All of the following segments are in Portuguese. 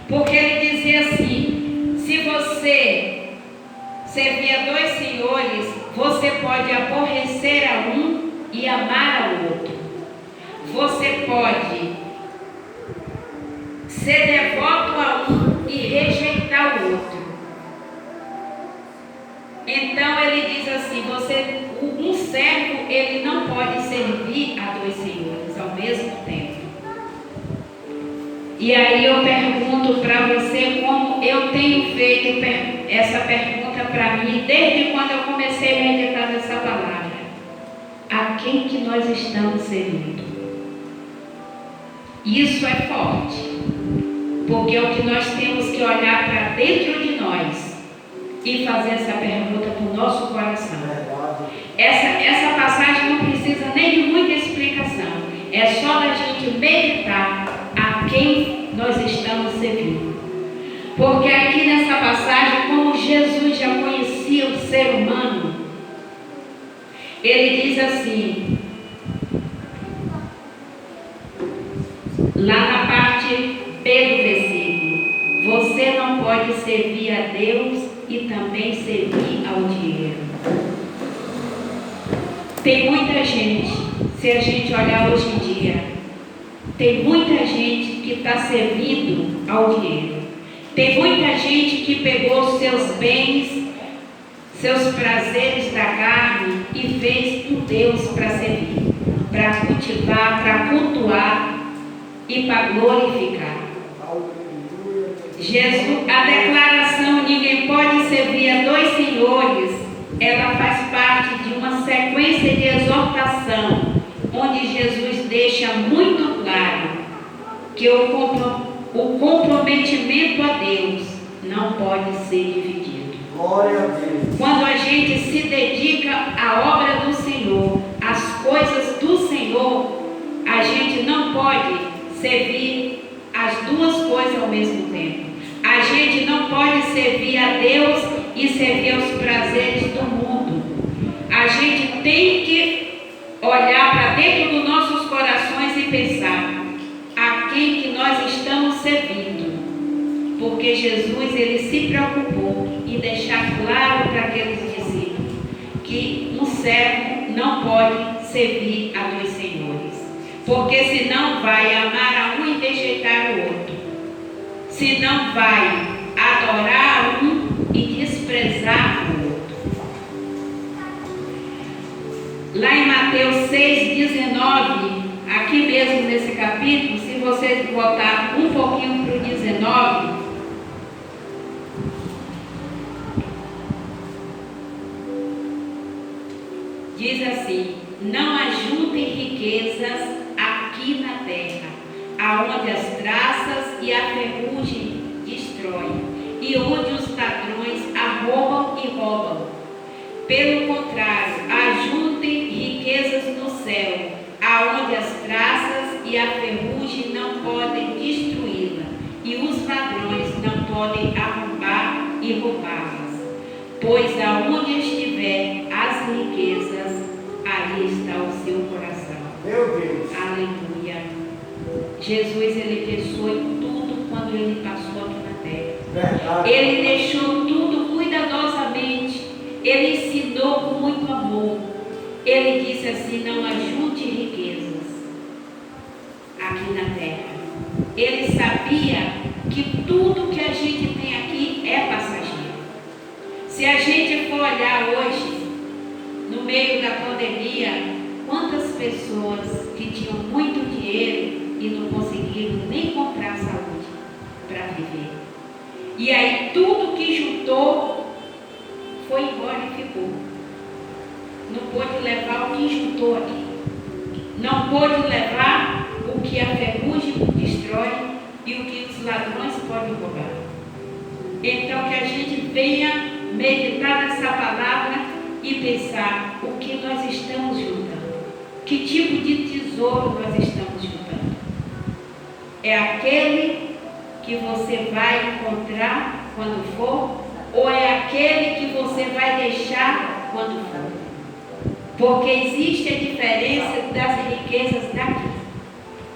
Porque ele dizia assim: se você servir a 2 senhores, você pode aborrecer a um e amar ao outro. Você pode ser devoto a um e rejeitar o outro. Então ele diz assim: um servo, ele não pode servir a 2 senhores ao mesmo tempo. E aí eu pergunto para você, como eu tenho feito essa pergunta para mim desde quando eu comecei a meditar nessa palavra: a quem que nós estamos servindo? Isso é forte, porque é o que nós temos que olhar para dentro de nós e fazer essa pergunta para o nosso coração. Essa passagem não precisa nem de muita explicação, é só da gente meditar a quem nós estamos servindo. Porque aqui nessa passagem, como Jesus já conhecia o ser humano, ele diz assim, lá na parte B do versículo: você não pode servir a Deus e também servir ao dinheiro. Tem muita gente, se a gente olhar hoje em dia, tem muita gente que está servindo ao dinheiro. Tem muita gente que pegou seus bens, seus prazeres da carne e fez um Deus para servir, para cultivar, para cultuar e para glorificar. Jesus, a declaração "ninguém pode servir a 2 senhores", ela faz parte de uma sequência de exortação, onde Jesus deixa muito claro que o comprometimento a Deus não pode ser dividido. Glória a Deus. Quando a gente se dedica à obra do Senhor, às coisas do Senhor, a gente não pode servir as 2 coisas ao mesmo tempo. A gente não pode servir a Deus e servir aos prazeres do mundo. A gente tem que olhar para dentro dos nossos corações e pensar a quem que nós estamos servindo. Porque Jesus, ele se preocupou em deixar claro para aqueles discípulos que um servo não pode servir a 2 senhores. Porque senão vai amar a um e rejeitar o outro. Senão vai adorar um e desprezar o outro. Lá em Mateus 6,19, aqui mesmo nesse capítulo, se vocês voltar um pouquinho para o 19, diz assim: não ajuntem riquezas aqui na terra, aonde as traças e a ferrugem destroem, e onde os ladrões arrombam e roubam. Pelo contrário, ajuntem riquezas no céu, aonde as traças e a ferrugem não podem destruí-la, e os ladrões não podem arrombar e roubá-las. Pois aonde estiver as riquezas, aí está o seu coração. Meu Deus. Aleluia. Jesus, ele pensou em tudo quando ele passou aqui na terra. Verdade. Ele deixou tudo cuidadosamente. Ele ensinou com muito amor. Ele disse assim: não ajunte riquezas aqui na terra. Ele sabia que tudo que a gente tem aqui é passageiro. Se a gente for olhar hoje, no meio da pandemia, quantas pessoas que tinham muito dinheiro e não conseguiram nem comprar saúde para viver. E aí tudo que juntou foi embora e ficou. Não pôde levar o que juntou aqui. Não pôde levar o que a ferrugem destrói e o que os ladrões podem roubar. Então que a gente venha meditar nessa palavra e pensar o que nós estamos juntando. Que tipo de tesouro nós estamos juntando? É aquele que você vai encontrar quando for? Ou é aquele que você vai deixar quando for? Porque existe a diferença das riquezas daqui.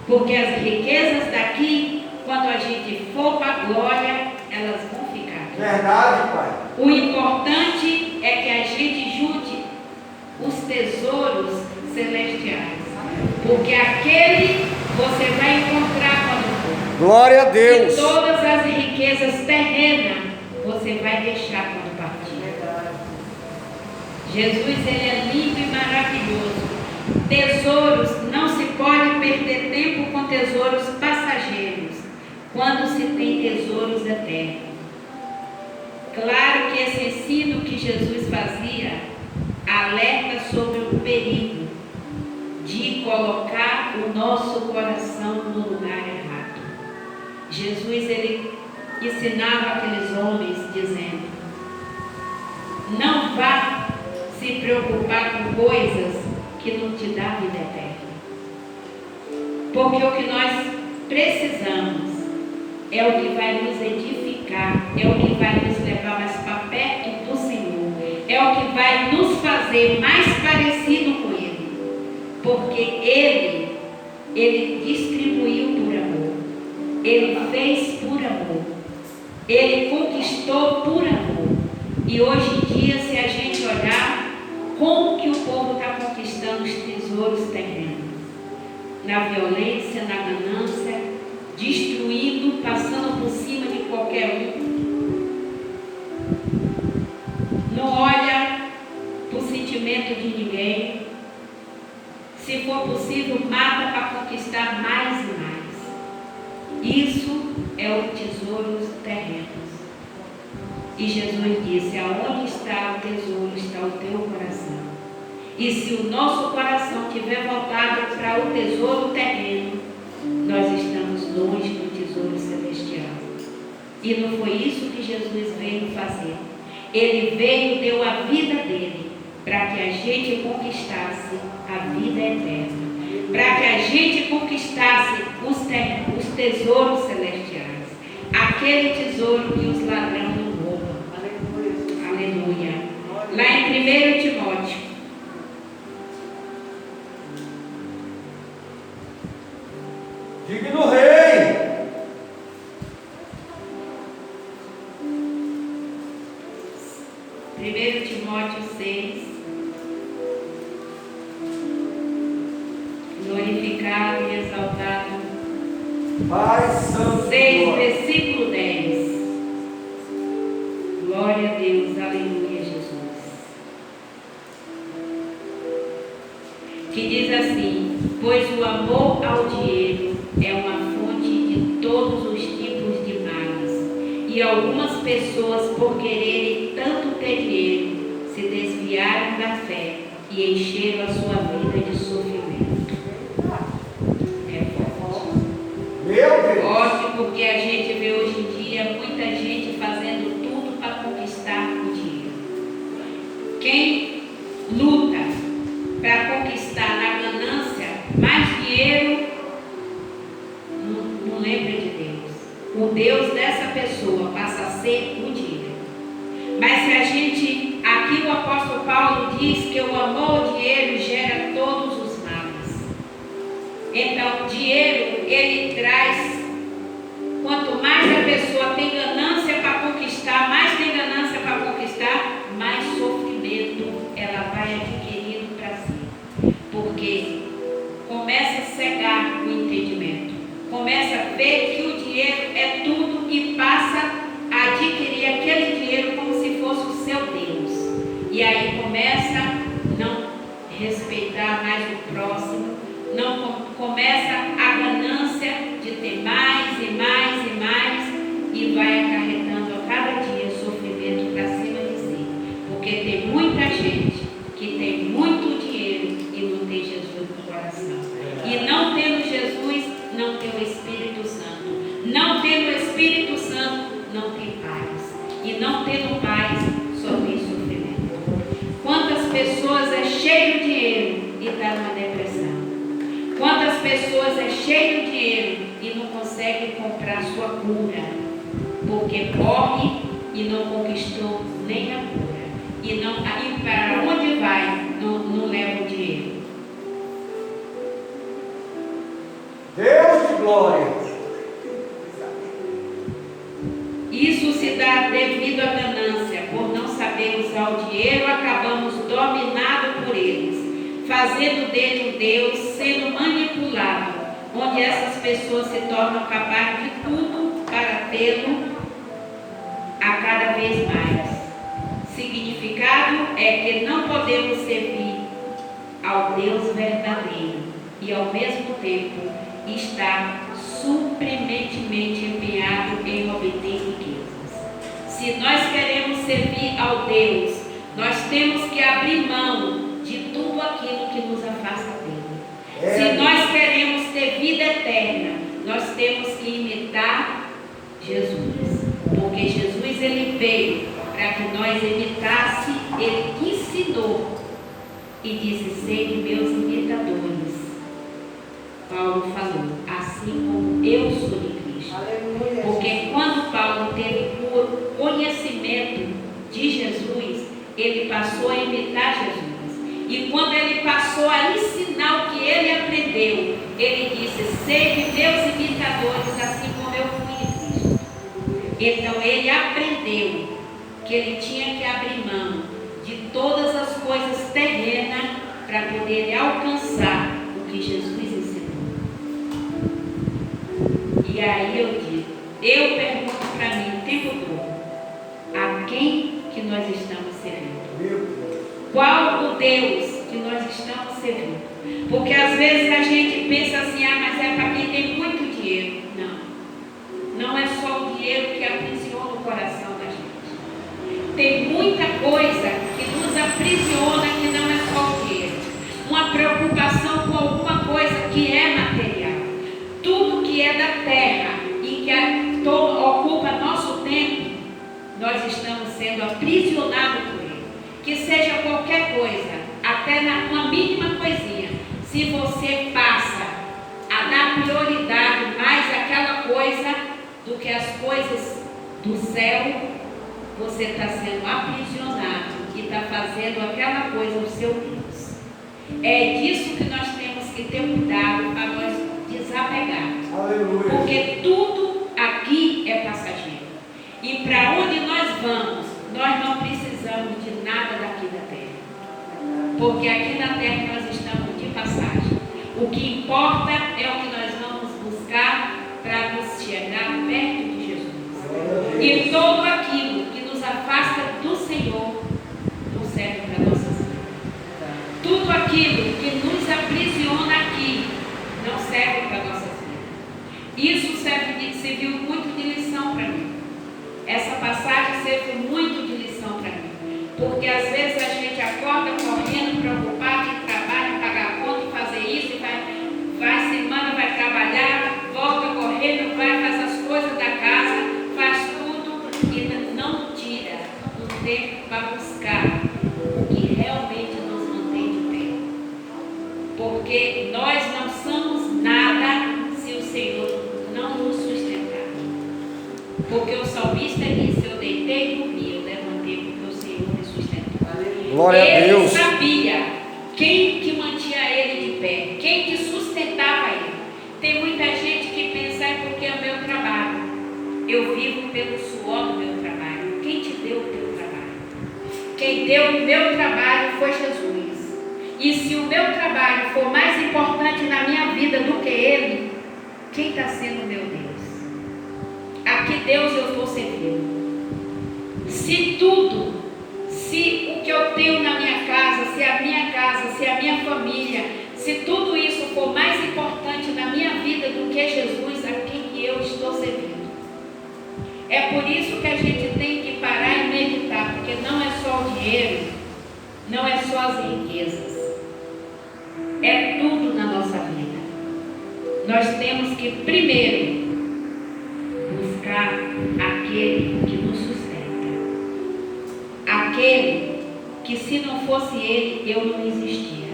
Porque as riquezas daqui, quando a gente for para a glória, elas vão ficar. Verdade, Pai. O importante é que a gente junte os tesouros celestiais. Porque aquele você vai encontrar quando for. Glória a Deus. E todas as riquezas terrenas você vai deixar quando partir. Jesus, ele é lindo e maravilhoso. Tesouros, não se pode perder tempo com tesouros passageiros, quando se tem tesouros eternos. Claro que esse ensino que Jesus fazia alerta sobre o perigo de colocar o nosso coração no lugar errado. Jesus, ele ensinava aqueles homens dizendo: não vá se preocupar com coisas que não te dá vida eterna. Porque o que nós precisamos é o que vai nos edificar, é o que vai nos levar mais para perto do Senhor, é o que vai nos fazer mais parecido com Ele. Porque Ele distribuiu por amor, Ele fez por amor, Ele conquistou por amor. E hoje em dia, se a gente olhar, como que o povo está conquistando os tesouros terrenos? Na violência, na ganância, destruindo, passando por cima de qualquer um. Não olha para o sentimento de ninguém. Se for possível, mata para conquistar mais e mais. Isso é o tesouros terrenos. E Jesus disse: aonde está o tesouro, está o teu coração. E se o nosso coração estiver voltado para o tesouro terreno, nós estamos longe do tesouro celestial. E não foi isso que Jesus veio fazer. Ele veio, deu a vida dele, para que a gente conquistasse a vida eterna. Para que a gente conquistasse os tesouros celestiais. Aquele tesouro que os ladrões não roubam. Aleluia. Lá em 1 Timóteo. Digno Rei. 1 Timóteo 6. Glorificado e exaltado. Pai Santo. 6, versículo 10. Glória a Deus, aleluia, Jesus. Que diz assim: pois o amor ao dinheiro é uma fonte de todos os tipos de males, e algumas pessoas, por quererem tanto ter dinheiro, se desviaram da fé e encheram a sua vida de sofrimento. É forte. Meu Deus. Forte, porque a gente vê hoje em dia muita gente fazendo tudo para conquistar o dinheiro. Quem luta para conquistar na ganância mais dinheiro, não lembra de Deus. O Deus dessa pessoa passa a ser o dinheiro. Mas se a gente, aqui o apóstolo Paulo diz que o amor ao dinheiro gera todos os males. Então, dinheiro, ele traz, quanto mais a pessoa tem ganância para conquistar, mais tem ganância para conquistar, mais sofrimento ela vai adquirindo para si. Porque começa a cegar o entendimento. Começa a ver que o dinheiro é tudo e passa a adquirir aquele dinheiro como se fosse o seu Deus. E aí começa a não respeitar mais o próximo, não começa a ganância de ter mais e mais e mais, e vai acarretando a cada dia sofrimento para cima de si. Porque tem muita gente que tem muito dinheiro e não tem Jesus no coração. E não tendo Jesus, não tem o Espírito Santo. Não tendo o Espírito Santo, não tem paz. E não tendo paz, só tem sofrimento. Quantas pessoas é cheio de dinheiro e está numa depressão? Quantas pessoas é cheio de dinheiro e não consegue comprar sua cura? Porque corre e não conquistou nem a cura. E para onde vai, não leva o dinheiro. Deus de glória. Isso se dá devido à ganância. Por não saber usar o dinheiro, acabamos dominados por eles, fazendo dele um Deus, sendo manipulado, onde essas pessoas se tornam capazes de tudo para tê-lo a cada vez mais. Significado é que não podemos servir ao Deus verdadeiro e ao mesmo tempo estar suprementemente empenhado em obter riquezas. Se nós queremos servir ao Deus, nós temos que abrir mão de tudo aquilo que nos afasta dele. Se nós queremos ter vida eterna, nós temos que imitar Jesus, porque Jesus ele veio para que nós imitasse, ele ensinou e disse: sede meus imitadores. Paulo falou: assim como eu sou de Cristo. Aleluia. Porque quando Paulo teve o conhecimento de Jesus, ele passou a imitar Jesus. E quando ele passou a ensinar o que ele aprendeu, ele disse: sede meus imitadores, assim como eu fui de Cristo. Então ele aprendeu que ele tinha que abrir mão de todas as coisas terrenas para poder alcançar o que Jesus ensinou. E aí eu pergunto para mim o tempo todo: a quem que nós estamos servindo? Qual o Deus que nós estamos servindo? Porque às vezes a gente pensa assim: ah, mas é para quem tem muito dinheiro. Não é só o dinheiro que aprisiona o coração da gente. Tem muita coisa que nos aprisiona, que não é só o dinheiro. Uma preocupação com alguma coisa que é material. Tudo que é da terra e que ocupa nosso tempo, nós estamos sendo aprisionados por ele. Que seja qualquer coisa, até uma mínima coisinha, se você passa a dar prioridade mais àquela coisa do que as coisas do céu, você está sendo aprisionado e está fazendo aquela coisa o seu Deus. É disso que nós temos que ter cuidado para nós desapegarmos. Aleluia. Porque tudo aqui é passageiro. E para onde nós vamos, nós não precisamos de nada daqui da terra. Porque aqui na terra nós estamos de passagem. O que importa é o que nós vamos buscar para nos chegar perto de Jesus. E todo aquilo que nos afasta do Senhor não serve para nossas vidas. Tudo aquilo que nos aprisiona aqui não serve para nossas vidas. Isso serviu muito de lição para mim. Essa passagem serviu muito de lição para mim. Porque às vezes a gente acorda correndo, preocupado em trabalho, pagar conta e fazer isso, e vai semana, vai trabalhar, volta correndo, vai fazer as coisas da casa, faz tudo e não tira o tempo para buscar o que realmente nos mantém de pé. Porque nós não somos nada se o Senhor não nos sustentar. Porque o salmista disse: eu deitei e dormi, eu levantei porque o Senhor me sustentou. Glória a Deus. Ele sabia quem que mantinha ele de pé, quem que sustentava ele. Tem muita gente que pensa: é porque é o meu trabalho. Eu vivo pelo suor do meu trabalho. Quem te deu o teu trabalho? Quem deu o meu trabalho foi Jesus. E se o meu trabalho for mais importante na minha vida do que ele, quem está sendo meu Deus? A que Deus eu estou servindo? Se o que eu tenho na minha casa, se a minha família, se tudo isso for mais importante na minha vida do que Jesus, a quem eu estou servindo? É por isso que a gente tem que parar e meditar, porque não é só o dinheiro, não é só as riquezas, é tudo na nossa vida. Nós temos que primeiro buscar aquele que nos sustenta, aquele que, se não fosse ele, eu não existia.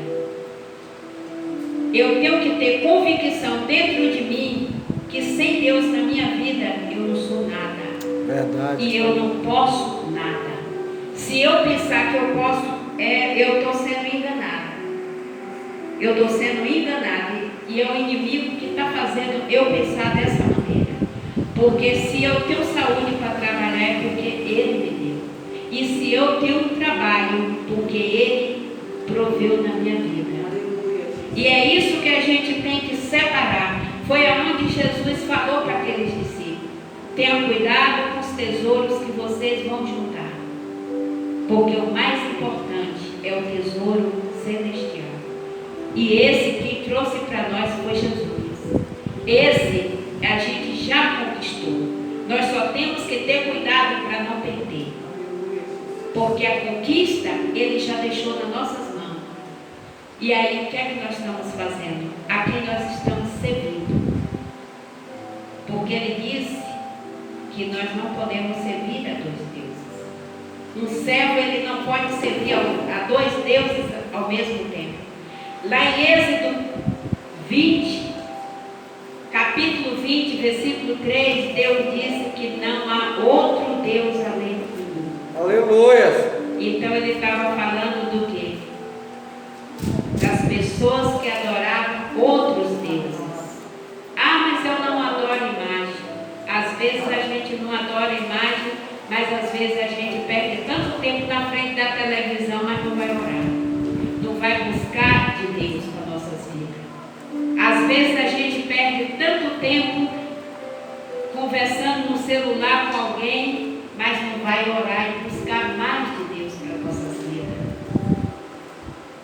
Eu tenho que ter convicção dentro de mim que sem Deus na minha vida eu não sou nada. Verdade. E eu não posso nada. Se eu pensar que eu posso, eu estou sendo enganado. Eu estou sendo enganado. E é o inimigo que está fazendo eu pensar dessa maneira. Porque se eu tenho saúde para trabalhar, é porque Ele me deu. E se eu tenho um trabalho, porque Ele proveu na minha vida. E é isso que a gente tem que separar. Foi aonde Jesus falou para aqueles discípulos: tenham cuidado com os tesouros que vocês vão juntar, porque o mais importante é o tesouro celestial. E esse quem trouxe para nós foi Jesus. Esse a gente já conquistou. Nós só temos que ter cuidado para não perder, porque a conquista Ele já deixou nas nossas mãos. E aí o que é que nós estamos fazendo? A quem nós estamos servindo? Porque Ele disse que nós não podemos servir a dois deuses. Um servo, ele não pode servir a dois deuses ao mesmo tempo. Lá em Êxodo 20, capítulo 20, versículo 3, Deus disse que não há outro Deus além de mim. Aleluia. Então ele estava falando do quê? Das pessoas que adoravam outros deuses. Ah, mas eu não adoro imagem. Às vezes a gente não adora imagem, mas às vezes a gente perde tanto tempo na frente da televisão, mas não vai orar, não vai buscar de Deus para nossas vidas. Às vezes a gente perde tanto tempo conversando no celular com alguém, mas não vai orar e buscar mais de Deus para nossas vidas.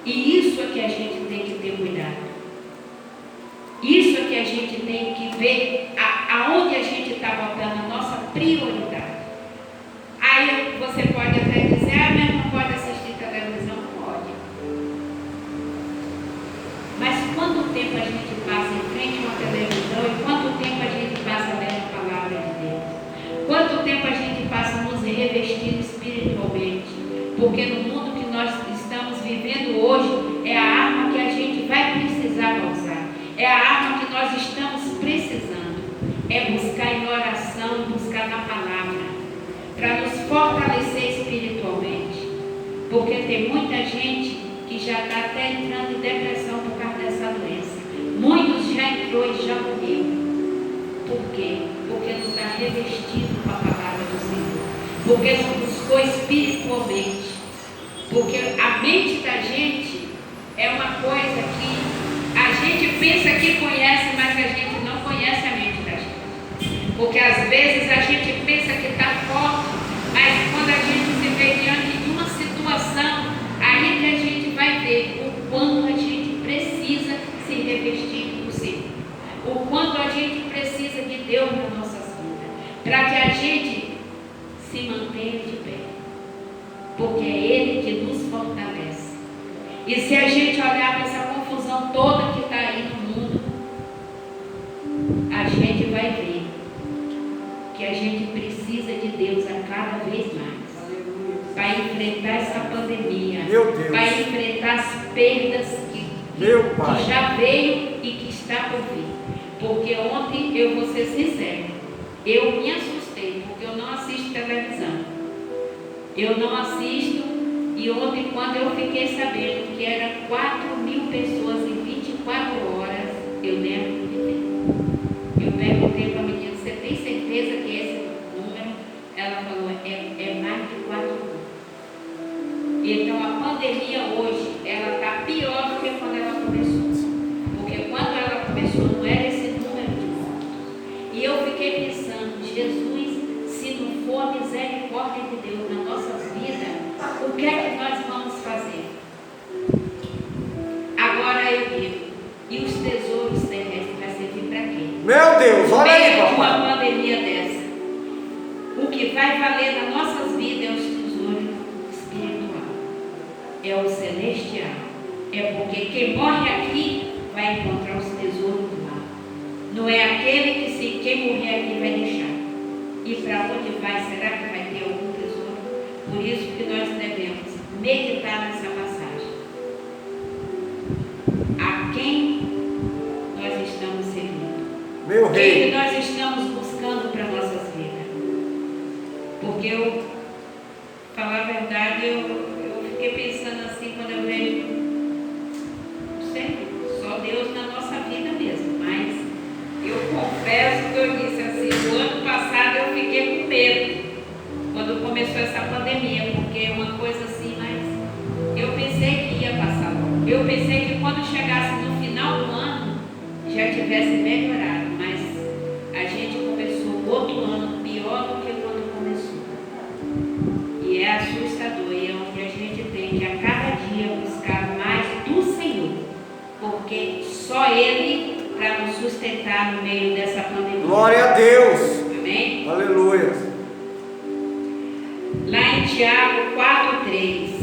E isso é que a gente tem que ter cuidado. Isso é que a gente tem que ver aonde a gente está botando a nossa prioridade. Aí você pode até dizer: ah, mas não pode assistir televisão? Pode. Mas quanto tempo a gente passa em frente a uma televisão e quanto tempo a gente passa lendo a palavra de Deus? Quanto tempo a gente passa nos revestindo espiritualmente? Porque no mundo que nós estamos vivendo hoje, é a arma que a gente vai precisar usar. É a arma que nós estamos precisando. É buscar em oração, buscar na palavra, para nos fortalecer espiritualmente. Porque tem muita gente que já está até entrando em depressão por causa dessa doença. Muitos já entrou e já morreu. Por quê? Porque não está revestido com a palavra do Senhor. Porque não buscou espiritualmente. Porque a mente da gente é uma coisa que a gente pensa que conhece, mas a gente não conhece a mente da gente. Porque às vezes a gente pensa que está forte, mas quando a gente se vê diante de uma situação, aí que a gente vai ver o quanto a gente precisa se revestir do Senhor. O quanto a gente precisa de Deus nas nossas vidas, para que a gente se mantenha de pé. Porque é Ele que nos fortalece. E se a gente olhar para essa confusão toda que está aí no mundo, a gente vai ver que a gente precisa de Deus a cada vez mais, para enfrentar essa pandemia, para enfrentar as perdas que já veio e que está por vir. Porque ontem, eu vou ser sincero, eu me assustei, porque eu não assisto televisão. Eu não assisto. E ontem, quando eu fiquei sabendo que eram 4.000 pessoas em 24 horas, eu nem acreditei. Eu perguntei para a menina: você tem certeza que esse número? Ela falou: é mais de 4.000. Então a pandemia hoje, ela está pior do que quando ela começou. Porque quando ela começou não era esse número de mortos. E eu fiquei pensando: Jesus, se não for a misericórdia de Deus nas nossas vidas, o que é que nós vamos fazer? Agora eu digo: e os tesouros terrestres vai servir para quê? Meu Deus, olha aí, papai. uma pandemia dessa, o que vai valer nas nossas vidas é os tesouros espirituais, é o celestial. É porque quem morre aqui vai encontrar os tesouros lá. Não é aquele que, se quem morrer aqui, vai deixar. E para onde vai? Será que vai ter algum tesouro? Por isso que nós devemos meditar nessa passagem. A quem nós estamos servindo? Meu rei. Quem nós estamos buscando para nossas vidas? Porque eu, falar a verdade, eu fiquei pensando assim quando eu vejo, não sei, só Deus na nossa vida mesmo. Mas eu confesso que eu disse assim: o ano passado eu fiquei com medo. começou essa pandemia, porque é uma coisa assim, mas eu pensei que ia passar logo. Eu pensei que quando chegasse no final do ano já tivesse melhorado, mas a gente começou outro ano pior do que quando começou. E é assustador, e é onde a gente tem que a cada dia buscar mais do Senhor, porque só Ele para nos sustentar no meio dessa pandemia. Glória a Deus. Amém? Aleluia. Lá em Tiago 4:3.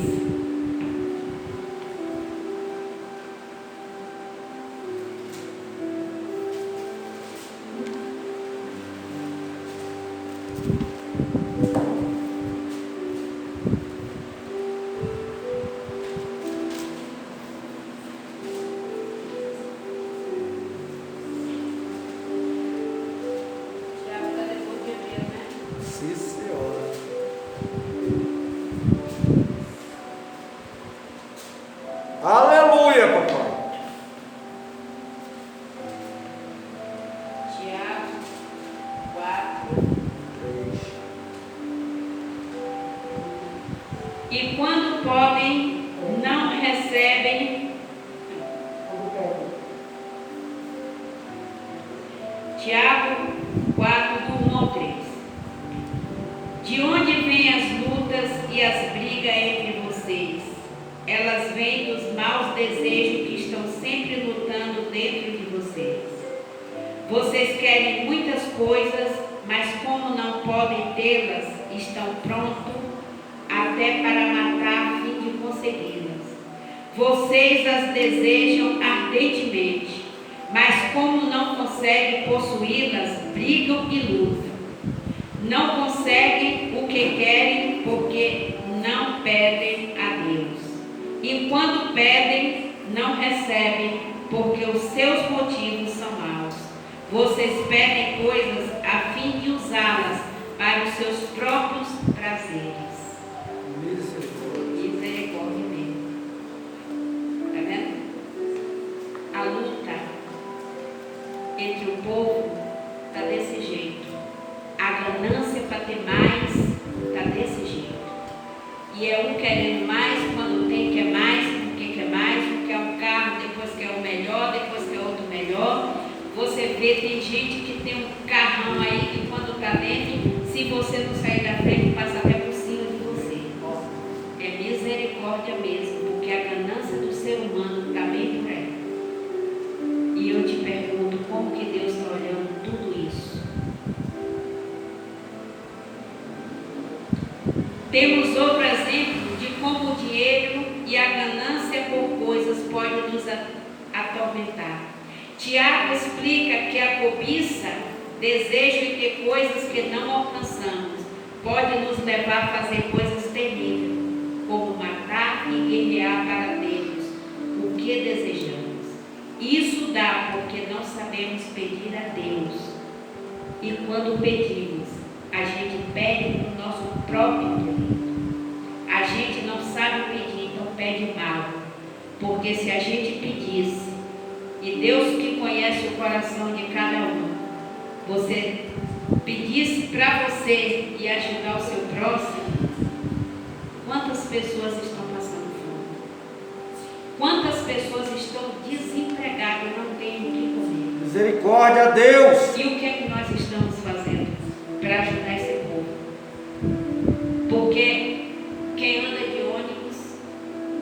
Sim, senhora. Aleluia, papai. Tiago 4. E quando podem, não recebem. Tiago 4, do 1 ao 3. De onde vêm as lutas e as brigas entre vocês? Elas vêm dos maus desejos que estão sempre lutando dentro de vocês. Vocês querem muitas coisas, mas como não podem tê-las, estão prontos até para matar a fim de consegui-las. Vocês as desejam ardentemente, mas como não conseguem possuí-las, brigam e lutam. Não conseguem o que querem porque não pedem a Deus. E quando pedem, não recebem porque os seus motivos são maus. Vocês pedem coisas a fim de usá-las para os seus próprios prazeres. Misericórdia mesmo. Está vendo? A luta entre o povo está desse jeito. A ganância para ter mais está desse jeito. E é um querendo mais, quando tem quer mais, porque quer mais, um quer um carro, depois quer o melhor, depois quer outro melhor. Você vê, tem gente que tem um carrão aí que quando está dentro, se você não sair da frente, passa até por cima de você. É misericórdia mesmo, porque a ganância do ser humano está bem por aí. E eu te pergunto, como que Deus está olhando tudo isso? Temos outro exemplo de como o dinheiro e a ganância por coisas podem nos atormentar. Tiago explica que a cobiça, desejo em ter coisas que não alcançamos, pode nos levar a fazer coisas terríveis, como matar e guerrear para termos o que desejamos. Isso dá porque não sabemos pedir a Deus. E quando pedimos, a gente pede no nosso próprio direito. A gente não sabe pedir, então pede mal. Porque se a gente pedisse, e Deus que conhece o coração de cada um, você pedisse para você e ajudar o seu próximo, quantas pessoas estão passando fome? Quantas pessoas estão desempregadas e não têm o que comer? Misericórdia a Deus. E o que é que nós estamos fazendo para ajudar esse povo? Porque quem anda de ônibus,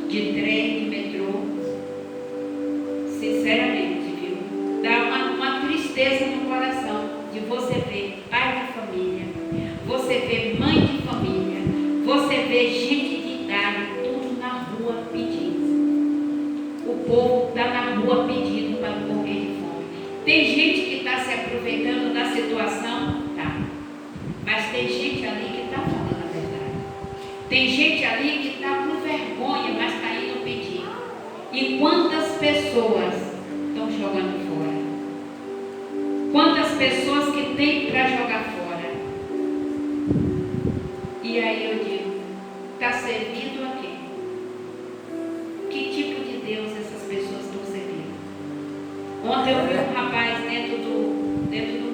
de trem, de metrô, sinceramente, viu? Dá uma tristeza no coração de você ver pai de família, você ver mãe de família, você ver gente de idade, tudo na rua pedindo. O povo está na rua pedindo para não morrer de fome. Tem gente que está se aproveitando da situação, tá? Mas tem gente ali que está falando a verdade. Tem gente ali que está com vergonha, mas está indo pedir. E quantas pessoas estão jogando fora? Quantas pessoas que tem para jogar fora? E aí eu digo, está servindo a quem? Que tipo de Deus essas pessoas estão servindo? Ontem eu vi um rapaz dentro do metrô.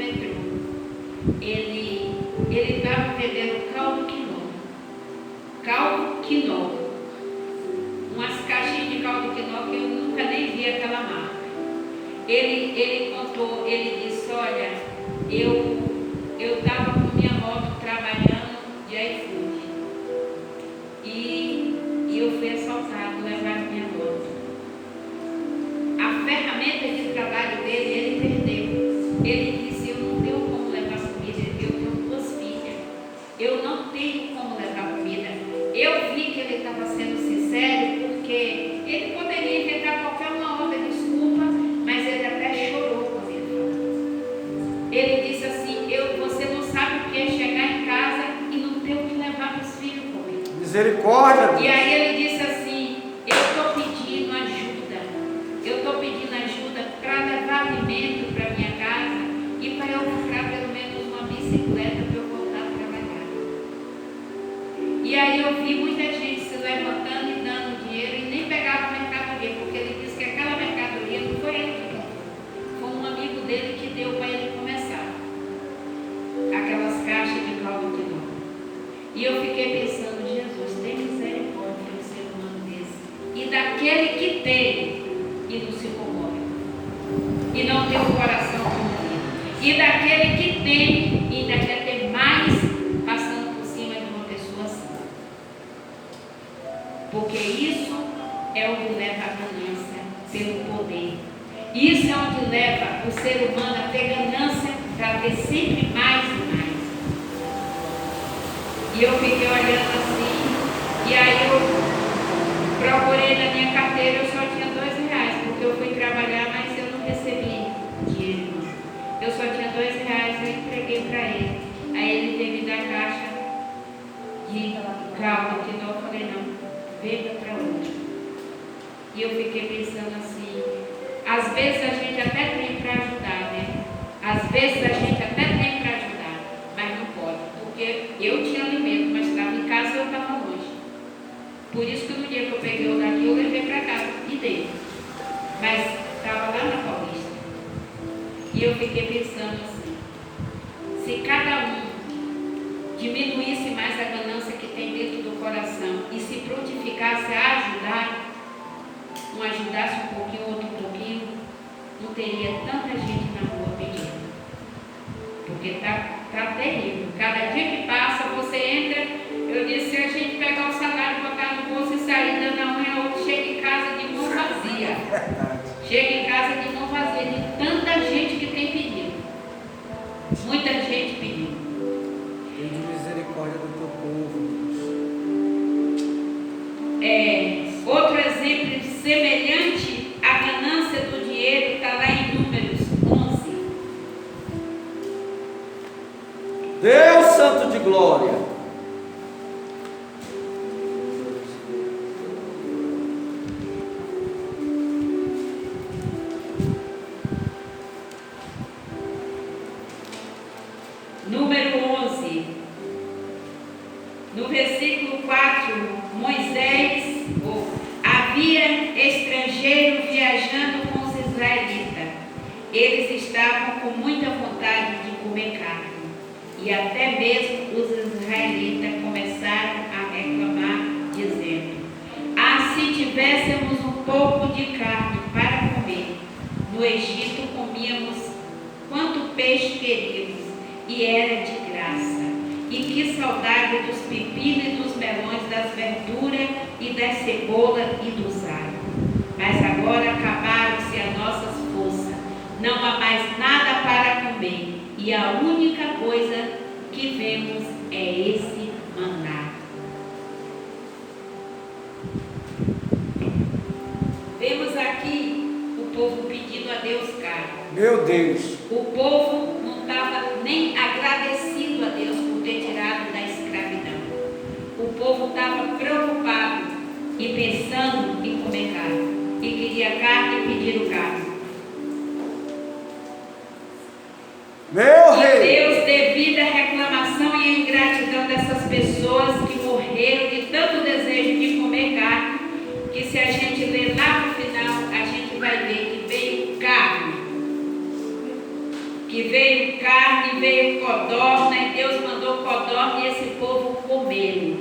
Ele estava vendendo caldo quinoa. caldo quinó. Umas caixinhas de caldo quinó que eu nunca nem vi aquela marca. Ele contou, ele disse, olha, eu estava com minha moto trabalhando de iFood e eu fui assaltado, levaram minha moto. A ferramenta de trabalho dele, ele perdeu. Ele disse, eu não tenho como levar comida, eu tenho 2 filhas, eu não tenho como levar comida. Eu vi que ele estava sendo sincero, porque ele poderia inventar qualquer uma outra desculpa, mas ele até chorou quando ele falou. Ele disse assim, você não sabe o que é chegar em casa e não ter o que levar meus filhos comigo. Misericórdia. E aí ele disse assim, eu estou pedindo ajuda para levar alimento para minha casa e para eu comprar pelo menos uma bicicleta para eu voltar a trabalhar. E aí eu vi muita gente se levantando e dando dinheiro e nem pegava mercadoria, porque ele disse que aquela mercadoria não foi ele que deu, foi um amigo dele que deu para ele começar. Aquelas caixas de caldo quinó. E eu fiquei pensando, Jesus, tem misericórdia de um ser humano desse. E daquele que tem e não se comove. E não tem o coração comovido. E daquele que tem e ainda quer ter mais, passando por cima de uma pessoa assim. Porque isso é o que leva a ganância pelo poder. Isso é onde leva o ser humano a ter ganância para ter sempre mais e mais. E eu fiquei olhando assim, e aí eu procurei na minha carteira, eu só tinha R$2, porque eu fui trabalhar, mas eu não recebi dinheiro. Eu só tinha R$2, eu entreguei para ele. Aí ele teve da caixa de caldo que eu falei, não, veja para outra. E eu fiquei pensando assim, às vezes a gente até tem para ajudar, né? Às vezes a gente até tem para ajudar, mas não pode, porque eu tinha alimento, mas estava em casa e eu estava longe. Por isso que no dia que eu peguei o daqui, eu levei para casa e dei. Mas estava lá na Paulista. E eu fiquei pensando assim, se cada um diminuísse mais a ganância que tem dentro do coração e se prontificasse a ajudar, um ajudasse um pouquinho, outro um pouquinho, não teria tanta gente na rua pedindo. Porque está terrível. Cada dia que passa, você entra, eu disse, se a gente pegar o salário, botar no bolso e sair dando a unha, outro chega em casa de mão vazia. Chega em casa de mão vazia, de tanta gente que tem pedido. Muita gente pedindo. Tem de misericórdia do teu povo. Outro exemplo semelhante à ganância do dinheiro está lá em Números 11. Deus Santo de glória. Número 11. No versículo 4, Moisés, havia estrangeiro viajando com os israelitas. Eles estavam com muita vontade de comer carne. E até mesmo os israelitas começaram a reclamar, dizendo: se tivéssemos um pouco de carne para comer, no Egito comíamos quanto peixe queríamos, e era de graça. E que saudade dos pepinos e dos melões, das verduras e das cebolas e dos alhos. Mas agora acabaram-se as nossas forças, não há mais nada para comer, e a única coisa que vemos é esse maná. Vemos aqui o povo pedindo a Deus carne. Meu Deus. O povo não estava nem agradecido a Deus por ter tirado da escravidão. O povo estava preocupado e pensando em comer carne. E queria carne e pediram carne. Meu rei. Deus, devido à reclamação e à ingratidão dessas pessoas que morreram de tanto desejo de comer carne, que se a gente ler lá no final, a gente vai ver que veio carne. Que veio carne, veio codorna, e Deus mandou codorna e esse povo comeram.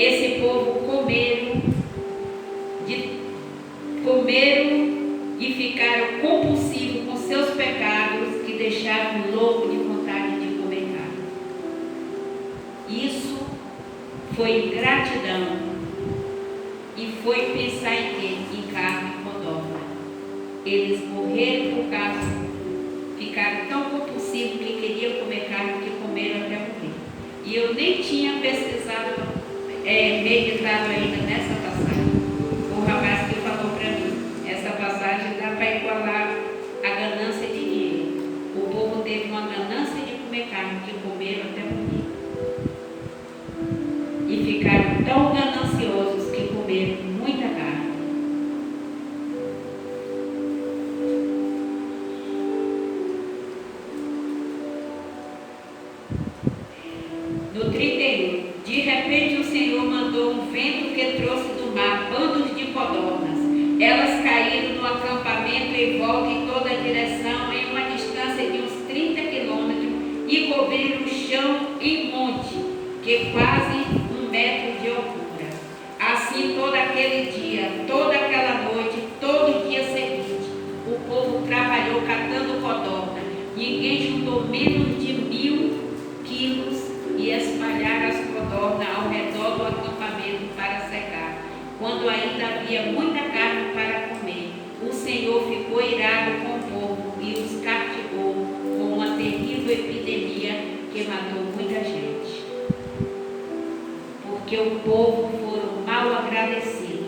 esse povo comeram e ficaram compulsivos com seus pecados, que deixaram louco de vontade de comer carne. Isso foi ingratidão e foi pensar em quê? Em carne e codorna. Eles morreram por causa, ficaram tão compulsivos que queriam comer carne que comeram até morrer. E eu nem tinha pesquisado, meditado ainda nessa passagem. O rapaz que falou para mim, essa passagem dá para igualar a ganância de dinheiro. O povo teve uma ganância de comer carne que comeram até morrer. E ficaram tão gananciosos que comeram muita carne. No 31, de repente o Senhor mandou um vento que trouxe do mar bandos de codornas. Elas caíram no acampamento em volta em toda a direção, em uma distância de uns 30 quilômetros, e cobriram o chão em monte, que quase 1 metro de altura. Assim, todo aquele dia, toda aquela noite, todo o dia seguinte, o povo trabalhou catando codorna. Ninguém juntou menos de 1000 quilos e espalharam as codornas ao redor do acampamento para secar. Quando ainda havia muita carne para comer, o Senhor ficou irado com o povo e os castigou com uma terrível epidemia que matou muita gente. Porque o povo foram mal agradecidos.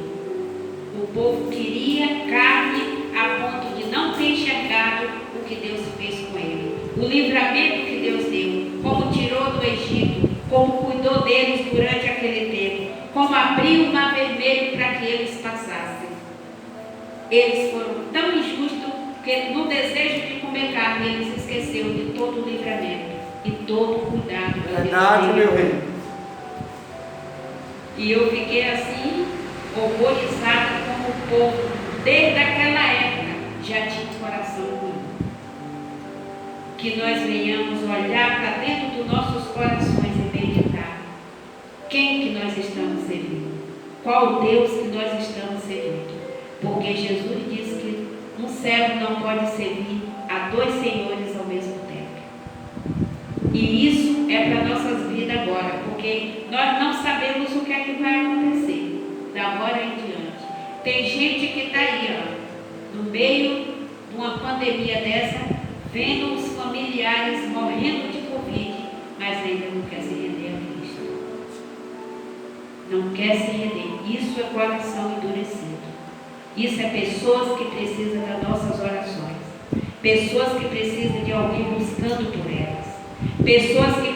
O povo queria carne a ponto de não ter enxergado o que Deus fez com ele. O livramento que Deus deu, como tirou do Egito, como cuidou deles durante aquele tempo, como abriu o mar vermelho para que eles passassem. Eles foram tão injustos que no desejo de comer carne, eles esqueceram de todo o livramento e todo o cuidado que Verdade, Deus meu deu. rei. E eu fiquei assim, horrorizada como o povo, desde aquela época, já tinha um coração ruim. Que nós venhamos olhar para dentro dos nossos corações e meditar. Quem que nós estamos servindo? Qual Deus que nós estamos servindo? Porque Jesus disse que um servo não pode servir a 2 senhores ao mesmo tempo. E isso é para nossas vidas agora, porque nós não sabemos o que é que vai acontecer da agora em diante. Tem gente que está aí, ó, no meio de uma pandemia dessa, vendo os familiares morrendo de Covid, mas ainda não quer se render a Cristo. Não quer se render. Isso é coração endurecido. Isso é pessoas que precisam das nossas orações. Pessoas que precisam de alguém buscando por elas. Pessoas que